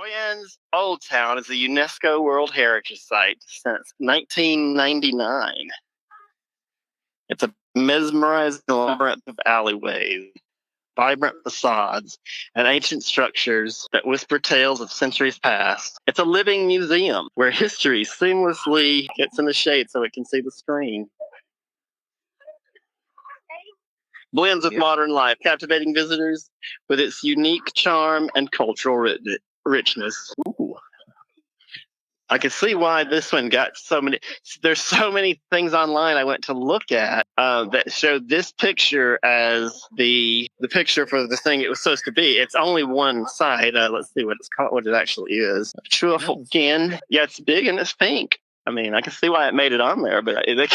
Hoi An's Old Town is a UNESCO World Heritage Site since 1999. It's a mesmerizing labyrinth of alleyways, vibrant facades, and ancient structures that whisper tales of centuries past. It's a living museum where history seamlessly gets in the shade so it can see the screen. Blends with modern life, captivating visitors with its unique charm and cultural richness. Ooh. I can see why this one got so many. There's so many things online I went to look at that showed this picture as the picture for the thing it was supposed to be. It's only one side. Let's see what it's called, what it actually is. Truffle skin. Yeah, it's big and it's pink. I mean, I can see why it made it on there, but they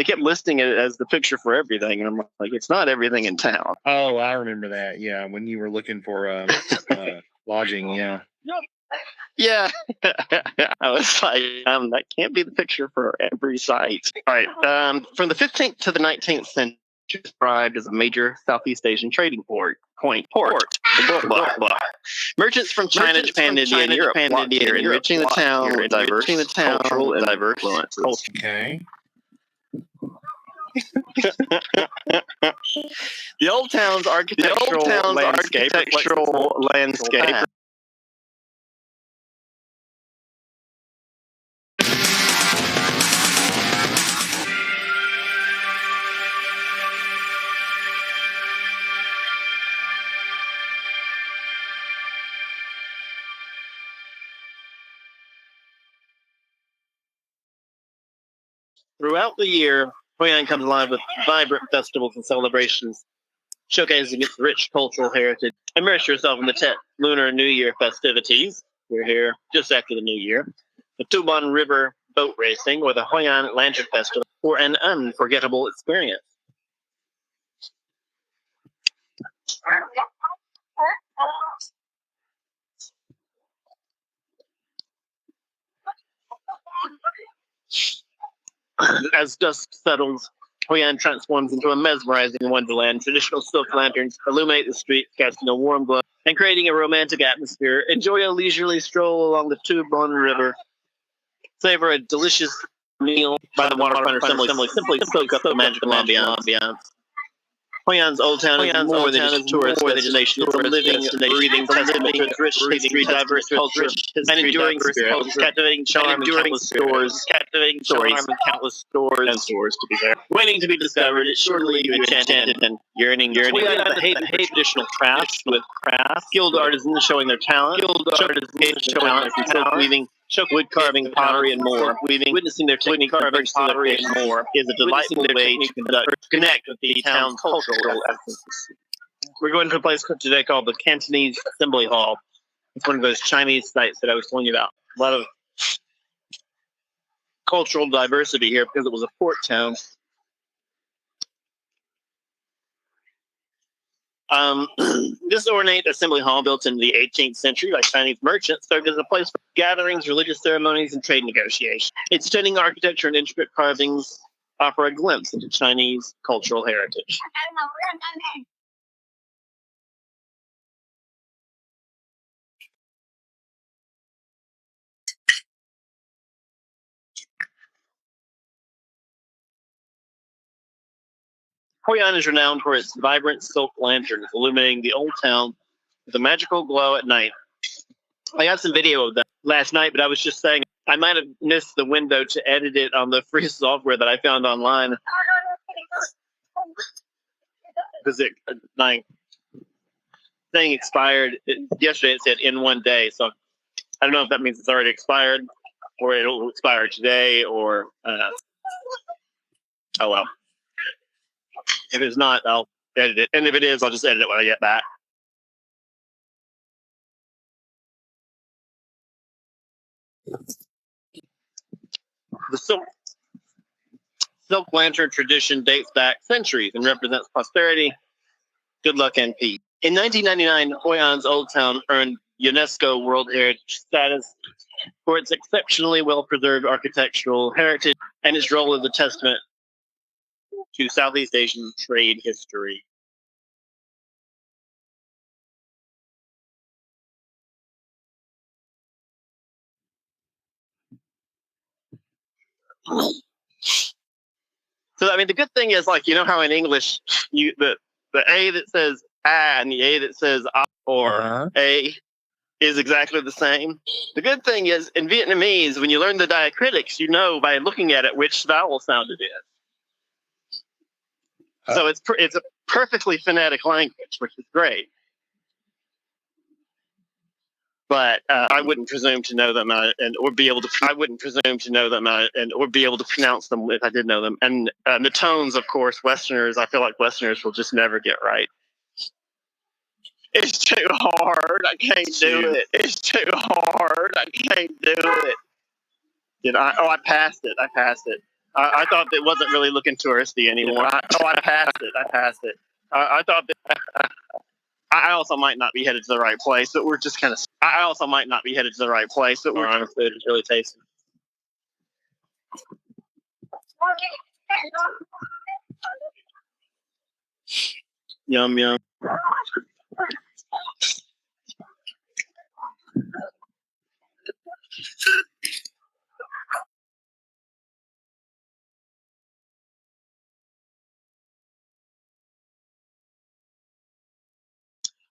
kept listing it as the picture for everything, and I'm like, it's not everything in town. Oh, I remember that. Yeah, when you were looking for lodging. Yeah. Yeah, I was like, that can't be the picture for every site. All right, from the 15th to the 19th century, described as a major Southeast Asian trading port. Merchants from China, Japan, India, and Europe flocked here, enriching the town with diverse cultural and diverse influences. Okay. The old town's architectural landscape. Throughout the year, Hoi An comes alive with vibrant festivals and celebrations, showcasing its rich cultural heritage. Immerse yourself in the Tet Lunar New Year festivities. We're here just after the New Year. The Tuban River boat racing, or the Hoi An Lantern Festival, for an unforgettable experience. As dusk settles, Hoi An transforms into a mesmerizing wonderland. Traditional silk lanterns illuminate the streets, casting a warm glow and creating a romantic atmosphere. Enjoy a leisurely stroll along the Tuban River. Savor a delicious meal by the waterfront assembly. Simply soak up the magical ambiance. Hoi An's Old Town is more than just a tourist destination. It's a living, breathing testament to its rich history, diverse culture, and enduring spirit. Captivating charm and countless stores. Captivating stories and countless stores and stores, to be fair. Waiting to be discovered, it's sure to leave you enchanted and yearning. Hoi An is a haven for traditional crafts with skilled artisans showing their talent. Silk weaving, wood carving, pottery, and more. Witnessing their technique, carving, pottery, and more is a delightful way to connect with the town's cultural essence. We're going to a place today called the Cantonese Assembly Hall. It's one of those Chinese sites that I was telling you about. A lot of cultural diversity here because it was a port town. This ornate assembly hall, built in the 18th century by Chinese merchants, served as a place for gatherings, religious ceremonies, and trade negotiations. Its stunning architecture and intricate carvings offer a glimpse into Chinese cultural heritage. Hoi An is renowned for its vibrant silk lanterns illuminating the old town with a magical glow at night. I got some video of that last night, but I was just saying I might have missed the window to edit it on the free software that I found online. Because my thing expired yesterday. It said in one day, so I don't know if that means it's already expired or it'll expire today, or oh well. If it's not, I'll edit it, and if it is, I'll just edit it when I get back. The silk lantern tradition dates back centuries and represents prosperity, good luck, and peace. In 1999, Hoi An's Old Town earned UNESCO World Heritage status for its exceptionally well-preserved architectural heritage and its role as a testament to Southeast Asian trade history. So I mean, the good thing is, like, you know how in English, the A that says ah and the A that says ah or a is exactly the same. The good thing is in Vietnamese, when you learn the diacritics, you know by looking at it which vowel sound it is. So it's a perfectly phonetic language, which is great. But I wouldn't presume to know them or be able to. I wouldn't presume to know them or be able to pronounce them if I did know them. And the tones, of course, Westerners. I feel like Westerners will just never get right. It's too hard. I can't do it. It's too hard. I can't do it. Did I? Oh, I passed it. I thought it wasn't really looking touristy anymore. I passed it. I thought that. I also might not be headed to the right place, but we're just kind of. I also might not be headed to the right place, but we're honestly, it's really tasty. Yum yum.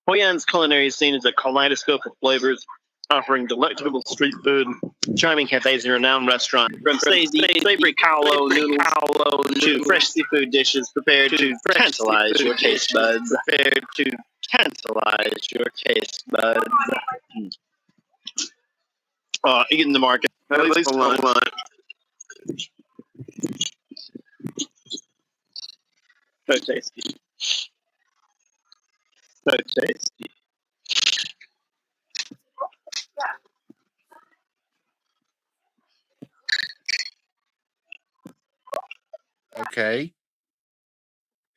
Hoi An's culinary scene is a kaleidoscope of flavors, offering delectable street food, charming cafes, and renowned restaurants. From savory kowlow noodles to fresh seafood dishes prepared to tantalize your taste buds. Eating the market, at least for lunch. So tasty. So tasty. Okay.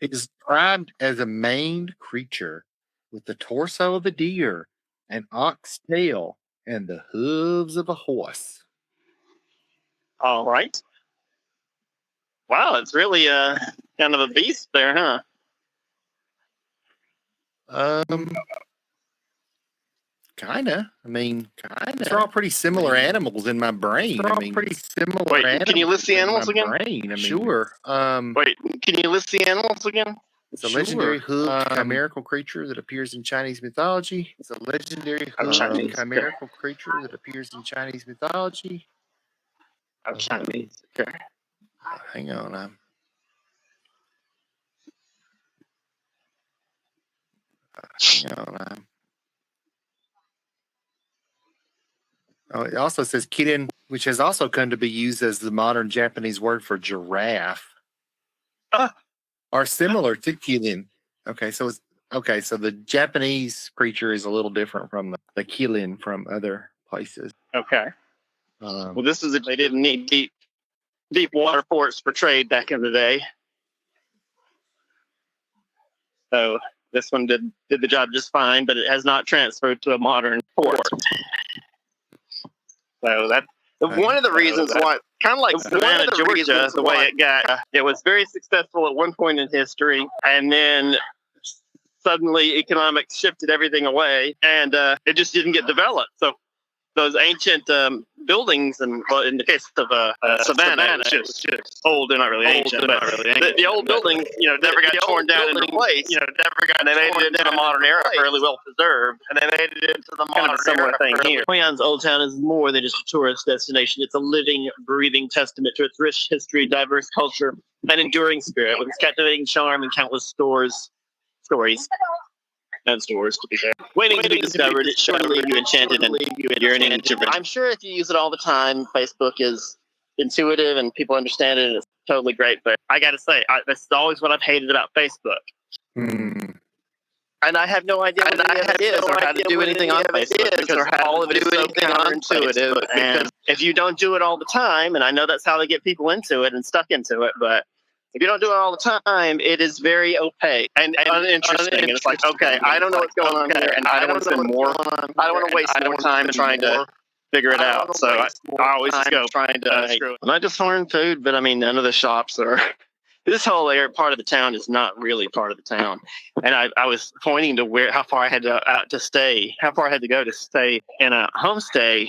It is described as a maned creature with the torso of a deer, an ox tail, and the hooves of a horse. All right. Wow, it's really kind of a beast there, huh? Kinda. I mean, they're all pretty similar animals in my brain. Wait, can you list the animals again? Sure. Wait, can you list the animals again? It's a legendary hooved chimerical creature that appears in Chinese mythology. Chimerical creature that appears in Chinese mythology. Chinese. Okay. Hang on. Oh, it also says kirin, which has also come to be used as the modern Japanese word for giraffe. Are similar to kirin. So the Japanese creature is a little different from the kirin from other places. Okay. Well, this is they didn't need deep water ports for trade back in the day. So this one did the job just fine, but it has not transferred to a modern port. So that's one of the reasons why, kind of like Savannah, Georgia, the way it got, it was very successful at one point in history, and then suddenly economics shifted everything away, and it just didn't get developed. So those ancient buildings, and well, in the case of Savannah, it's just old. They're not really ancient, but the old buildings, never got torn down and replaced. And they made it into the modern era, fairly well preserved. And they made it into the modern similar thing here. Hoi An's Old Town is more than just a tourist destination. It's a living, breathing testament to its rich history, diverse culture, and enduring spirit, with its captivating charm and countless stories. And stores, to be fair. Waiting to be discovered, it should leave you enchanted and yearning to. I'm sure if you use it all the time, Facebook is intuitive and people understand it, and it's totally great. But I got to say, this is always what I've hated about Facebook. And I have no idea what it is or how to do anything on Facebook, because all of it is so counterintuitive. And if you don't do it all the time, and I know that's how they get people into it and stuck into it, but if you don't do it all the time, it is very opaque and uninteresting. And it's like, okay, I don't know what's going on here, and I don't want to spend more. I don't want to waste more time trying to figure it out. So I always just go trying to screw it. Not just foreign food, but I mean, none of the shops are. This whole area, part of the town is not really part of the town. And I was pointing to how far I had to stay, how far I had to go to stay in a homestay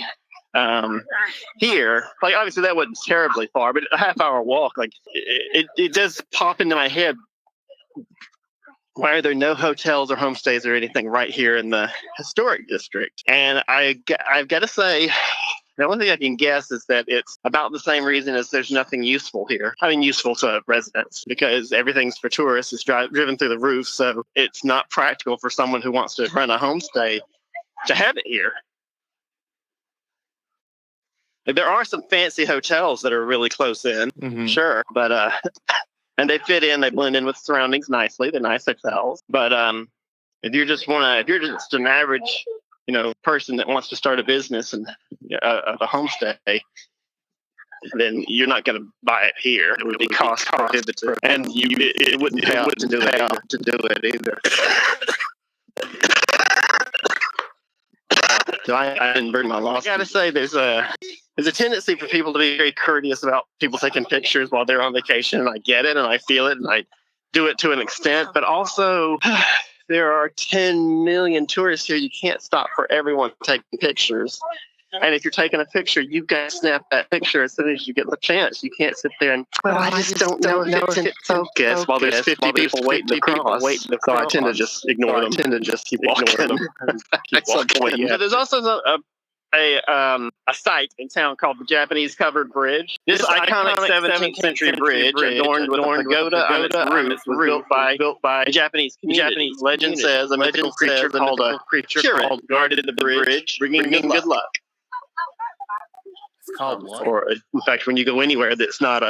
Here, like obviously that wasn't terribly far, but a half-hour walk, like it does pop into my head. Why are there no hotels or homestays or anything right here in the historic district? And I've got to say, the only thing I can guess is that it's about the same reason as there's nothing useful here. I mean, useful to residents, because everything's for tourists. It's driven through the roof, so it's not practical for someone who wants to run a homestay to have it here. There are some fancy hotels that are really close in, sure, but and they fit in, they blend in with surroundings nicely. They're nice hotels, but if you're just an average, person that wants to start a business and a homestay, then you're not going to buy it here. It would be cost prohibitive, and it wouldn't pay out to do it either. So I didn't bring my loss. I gotta say, there's a tendency for people to be very courteous about people taking pictures while they're on vacation, and I get it, and I feel it, and I do it to an extent. But also, there are 10 million tourists here. You can't stop for everyone taking pictures. And if you're taking a picture, you've got to snap that picture as soon as you get the chance. You can't sit there and, I just don't know if it's in focus while there's 50 people waiting to cross. So I tend to just ignore them. Keep walking. But there's also a site in town called the Japanese Covered Bridge. This iconic 17th century bridge adorned with a pagoda on its roof was built by a Japanese community. Japanese legend says a mythical creature called a Kirin guarded the bridge, bringing good luck. It's called what? Or in fact, when you go anywhere that's not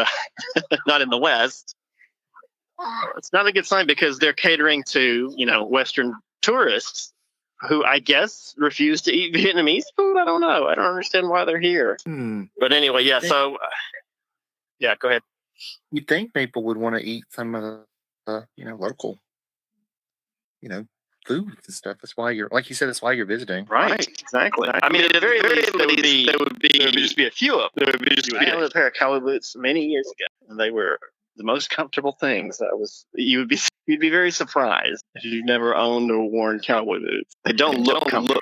not in the West, it's not a good sign, because they're catering to Western tourists who I guess refuse to eat Vietnamese food. I don't know. I don't understand why they're here. But anyway, yeah. So yeah, go ahead. You'd think people would want to eat some of the local foods and stuff. That's why like you said, that's why you're visiting. Right, exactly. I mean, at the very least, there would just be a few of them. I had a pair of cowboy boots many years ago, and they were the most comfortable things. You'd be very surprised if you've never owned or worn cowboy boots. They don't look comfortable.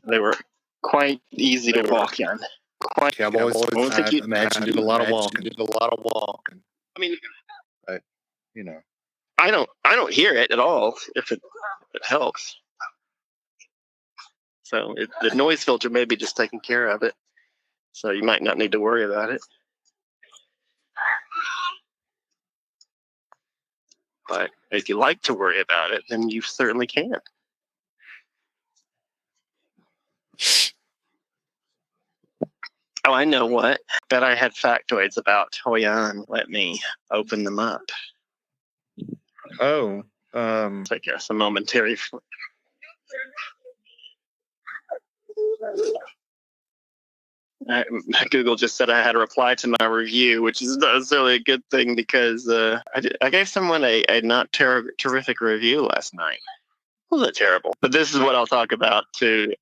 They were quite easy to walk in. Cowboys, I imagine, did a lot of walking. I mean, but, I don't hear it at all, if it helps. So the noise filter may be just taking care of it. So you might not need to worry about it. But if you like to worry about it, then you certainly can. Oh, I know what. Bet I had factoids about Hoi An. Let me open them up. Oh, take care of some momentary. Google just said I had a reply to my review, which is not necessarily a good thing, because I gave someone a not terrific review last night. Wasn't terrible, but this is what I'll talk about too.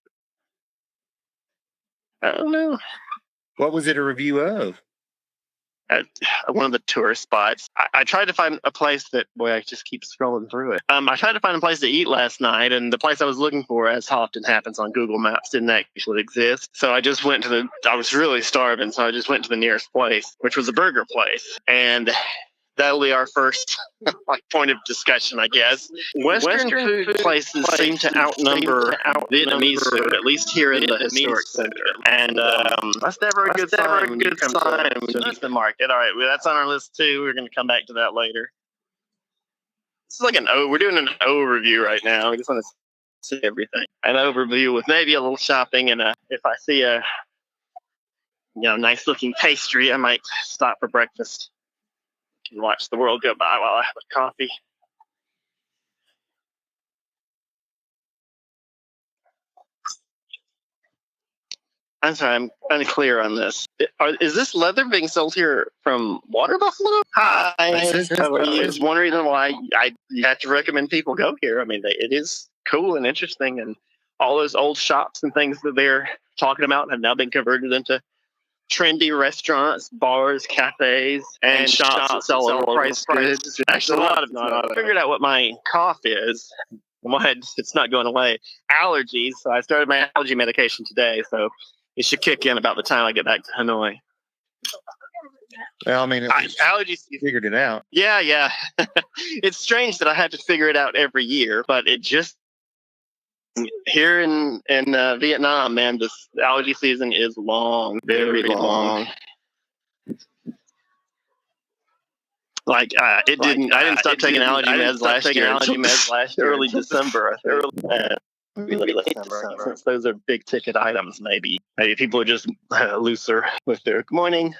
I don't know. What was it a review of? At one of the tourist spots. I tried to find a place that, boy, I just keep scrolling through it. I tried to find a place to eat last night, and the place I was looking for, as often happens on Google Maps, didn't actually exist. So I just went I was really starving, so I just went to the nearest place, which was a burger place. And that'll be our first point of discussion, I guess. Western food places seem to outnumber Vietnamese food, at least here in the historic center. And that's never a good sign when you come to the market. All right, well, that's on our list too. We're going to come back to that later. This is like we're doing an overview right now. We just want to see everything. An overview with maybe a little shopping, and if I see a nice looking pastry, I might stop for breakfast and watch the world go by while I have a coffee. I'm sorry, I'm unclear on this. Is this leather being sold here from Water Buffalo? Hi, how are you? It's one reason why I have to recommend people go here. I mean, it is cool and interesting, and all those old shops and things that they're talking about have now been converted into trendy restaurants, bars, cafes, and shops that sell overpriced goods. Actually, a lot of them. I figured out what my cough is. One, it's not going away. Allergies. So I started my allergy medication today. So it should kick in about the time I get back to Hanoi. Well, I mean, allergies. You figured it out. Yeah. It's strange that I have to figure it out every year, but it just here in Vietnam, man, this allergy season is long, very long. Like I didn't start taking allergy meds last year until early December. Maybe late December, since those are big ticket items. Maybe people are just looser with their good morning,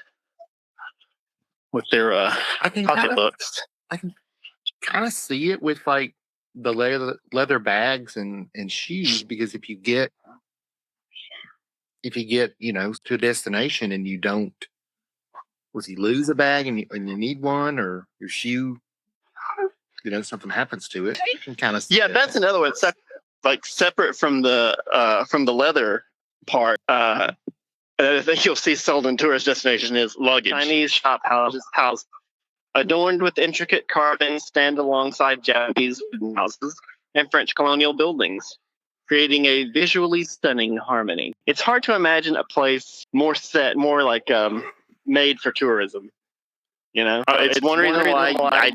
with their pocketbooks. I can kind of see it with like the leather bags and shoes, because if you get to a destination and you don't, you lose a bag and you need one, or your shoe, something happens to it, you can kind of see that's another one. Separate from the leather part. Another thing you'll see sold in tourist destinations is luggage. Chinese shop houses adorned with intricate carvings stand alongside Japanese wooden houses and French colonial buildings, creating a visually stunning harmony. It's hard to imagine a place more like made for tourism. It's one reason why I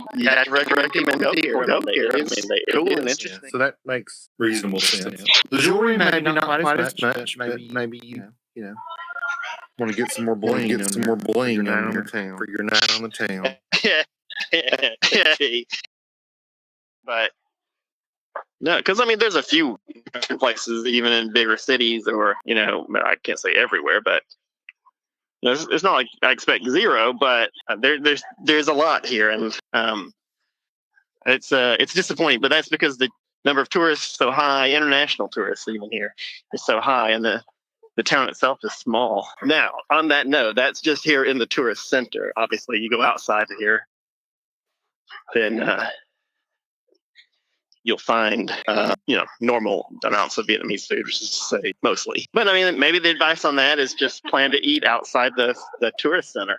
recommend go here. It's cool and interesting. So that makes reasonable sense. The jewelry maybe not quite as much, but maybe want to get some more bling. For your night on the town. For your night on the town. But no, because there's a few places even in bigger cities, or I can't say everywhere, but it's not like I expect zero, but there's a lot here, and it's disappointing. But that's because the number of tourists is so high. International tourists even here is so high, and the town itself is small. Now, on that note, that's just here in the tourist center. Obviously, you go outside of here, then you'll find normal amounts of Vietnamese food, which is to say mostly. But maybe the advice on that is just plan to eat outside the tourist center.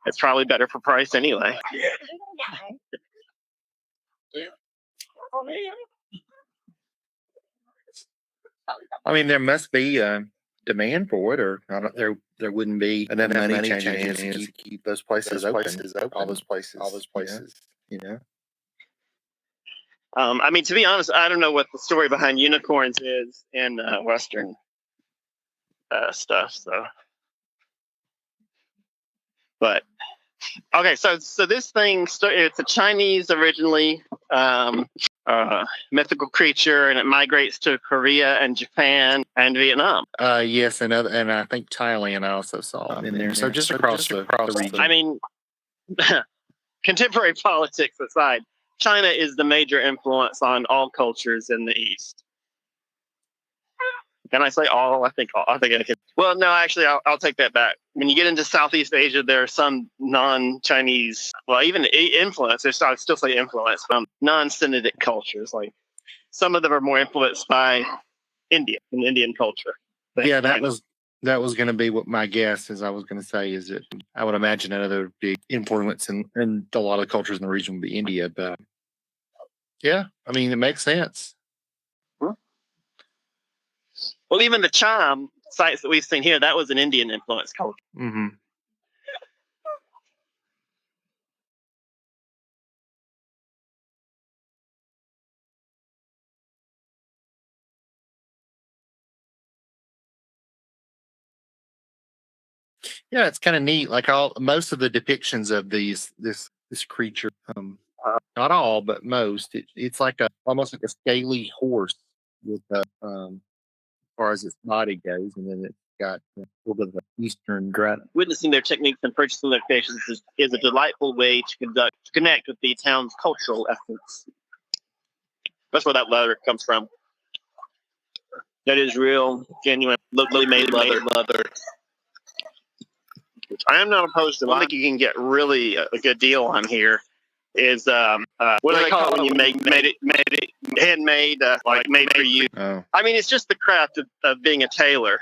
It's probably better for price anyway. There must be demand for it, or there wouldn't be enough money changing hands to keep those places open. All those places. To be honest, I don't know what the story behind unicorns is in Western stuff. So, but okay, so this thing, it's a Chinese originally mythical creature, and it migrates to Korea and Japan and Vietnam. Yes, and I think Thailand I also saw in there. So just across the region. Contemporary politics aside, China is the major influence on all cultures in the East. Can I say all? I think all. I think I can. Well, no, actually, I'll take that back. When you get into Southeast Asia, there are some non-Chinese, even influence. I'd still say influence from non-Sinitic cultures. Like some of them are more influenced by India and Indian culture. Yeah, that was going to be what my guess is. I was going to say is that I would imagine another big influence in a lot of cultures in the region would be India. But yeah, it makes sense. Well, even the charm sites that we've seen here, that was an Indian influence culture. Mm-hmm. Yeah, it's kind of neat. Like most of the depictions of this creature, not all, but most, it's like almost like a scaly horse with as far as its body goes, and then it's got a little bit of an Eastern granite. Witnessing their techniques and purchasing their creations is a delightful way to connect with the town's cultural essence. That's where that leather comes from. That is real, genuine, locally made leather. I am not opposed to it. One thing you can get really a good deal on here is what do they call it when you made it handmade, like made for you? Oh. It's just the craft of being a tailor,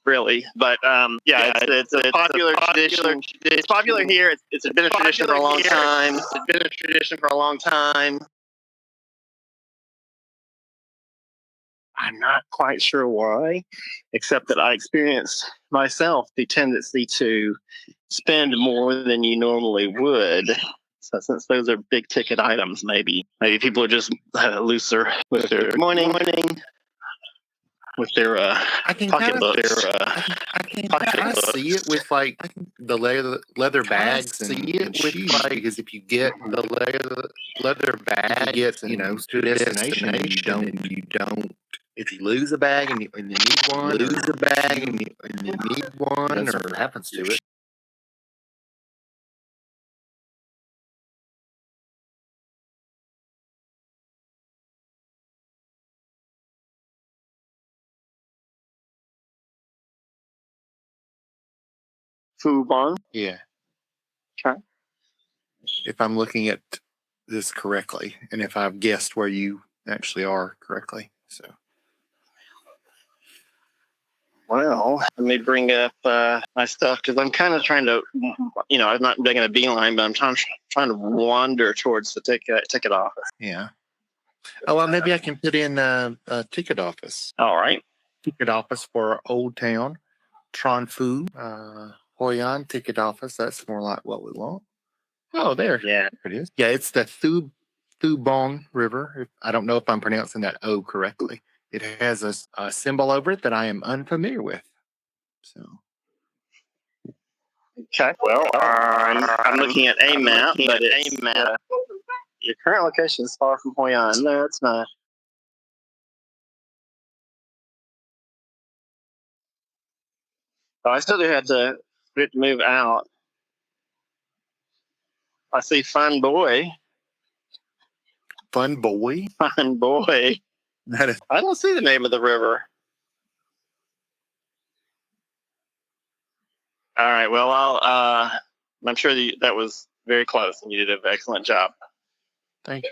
really. But it's a popular tradition. It's popular here. It's been a tradition for a long time. I'm not quite sure why, except that I experienced myself the tendency to spend more than you normally would. So since those are big ticket items, maybe people are just looser with their morning with their I can kind of pocketbooks. I see it with like the leather bags and shoes, because if you get the leather bags, you know, to a destination and you don't, if you lose a bag and you need one, lose a bag and you need one, or happens to it. Fubon. Yeah. Okay. If I'm looking at this correctly, and if I've guessed where you actually are correctly, so. Well, let me bring up my stuff because I'm kind of trying to, I'm not making a beeline, but I'm trying to wander towards the ticket office. Yeah. Oh, well, maybe I can put in a ticket office. All right. Ticket office for Old Town, Tron Fu, Hoi An ticket office. That's more like what we want. Oh, there. Yeah. There it is. Yeah, it's the Thubong River. I don't know if I'm pronouncing that O correctly. It has a symbol over it that I am unfamiliar with. So. Okay. Well, I'm looking at a map, but your current location is far from Hoi An. No, it's not. Oh, I still do have to move out. I see Fun Boy. Fun Boy? Fun Boy. That is. I don't see the name of the river. All right. Well, I'm sure that was very close, and you did an excellent job. Thank you.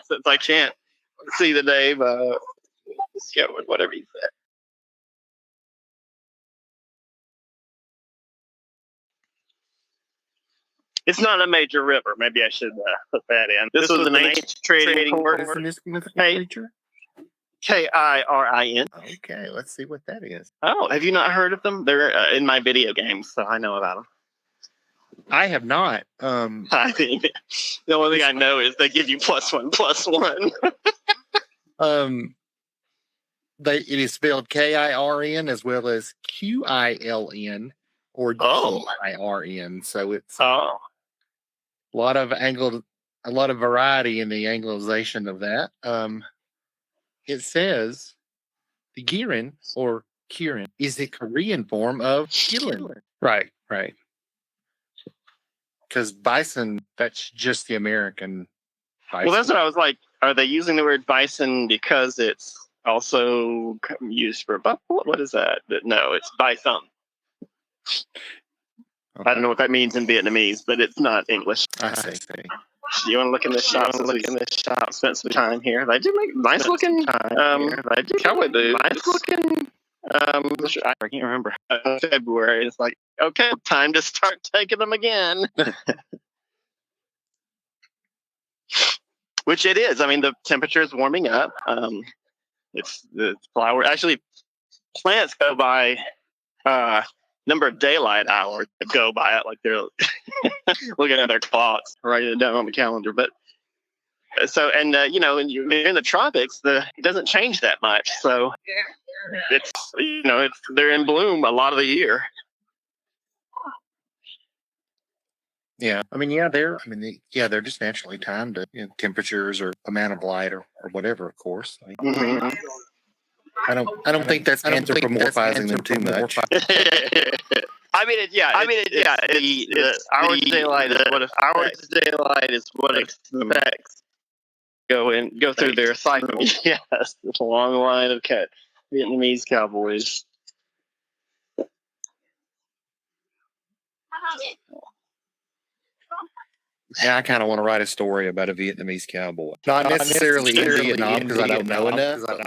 Since I can't see the name, just go with whatever you said. It's not a major river. Maybe I should put that in. This was an ancient trading port. What is the significant feature? Kirin. Okay, let's see what that is. Oh, have you not heard of them? They're in my video games, so I know about them. I have not. I think the only thing I know is they give you +1/+1. It is spelled Kirin as well as Qiln or Kirin. So it's a lot of variety in the Anglicization of that. It says the Kirin or Kirin is the Korean form of Kilin. Right. Because bison, that's just the American bison. Well, that's what I was like. Are they using the word bison because it's also used for buffalo? What is that? No, it's bison. Okay. I don't know what that means in Vietnamese, but it's not English. I see. You want to look in this shop? Spent some time here. They do make nice looking cowboy boots. Nice looking. I can't remember. February. It's like, okay, time to start taking them again. Which it is. I mean, the temperature is warming up. It's the flower. Actually, plants go by number of daylight hours. Go by it like they're looking at their clocks, writing it down on the calendar. But so, and when you're in the tropics, it doesn't change that much. So it's they're in bloom a lot of the year. Yeah, they're just naturally timed to temperatures or amount of light or whatever, of course. Mm-hmm. I don't think that's anthropomorphizing them too much. The hours of daylight is what expects go through their cycle. Yes, it's a long line of Vietnamese cowboys. Yeah, I kind of want to write a story about a Vietnamese cowboy. Not necessarily in Vietnam because I don't know enough, but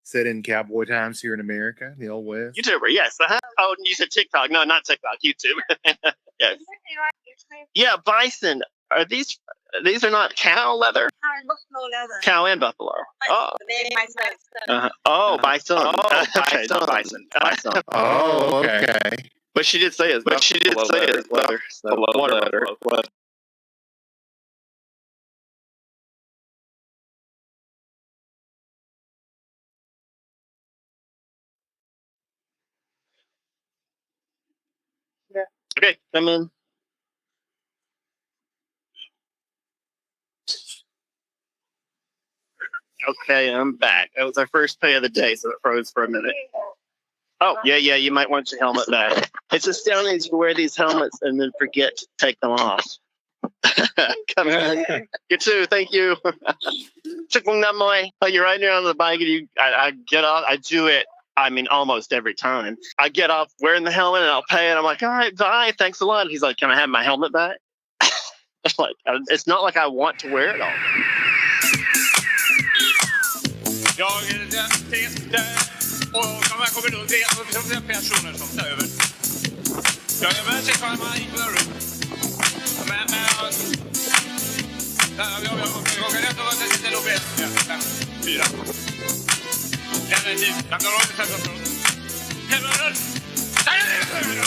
set in cowboy times here in America, the Old West. YouTuber, yes. Oh, you said TikTok. No, not TikTok. YouTube. Yes. Yeah, bison. Are these are not cow leather? Cow and buffalo. Oh. Oh, bison. Okay, not bison. Bison. Oh, okay. But she did say it's leather. So leather. Yeah. Okay, come in. Okay, I'm back. That was our first pay of the day, so it froze for a minute. Oh, yeah, you might want your helmet back. It's astounding you wear these helmets and then forget to take them off. Come on. You too, thank you. You're riding around on the bike and I get off, I do it, I mean, almost every time. I get off wearing the helmet and I'll pay and I'm like, all right, bye, thanks a lot. And he's like, can I have my helmet back? It's not like I want to wear it all. Jag testade och de här kommer runt det personer som tar över. Jag är med sig för mig i början. Men jag kan inte vara till Lobel. 4. Den är typ. Jag kan röra mig för från. Helvete.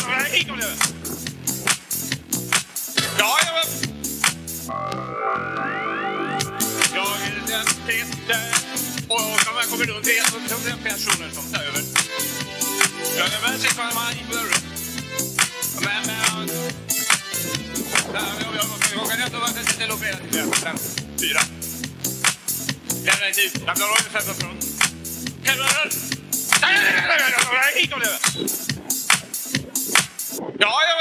Nej, kom det. Ja, jag testade och de här kommer runt det personer som tar över. Jag är med sig för mig i början. Men jag kan inte vara till Lobel. 4. Den är typ. Jag kan röra mig för från. Helvete. Nej, kom det. Ja, jag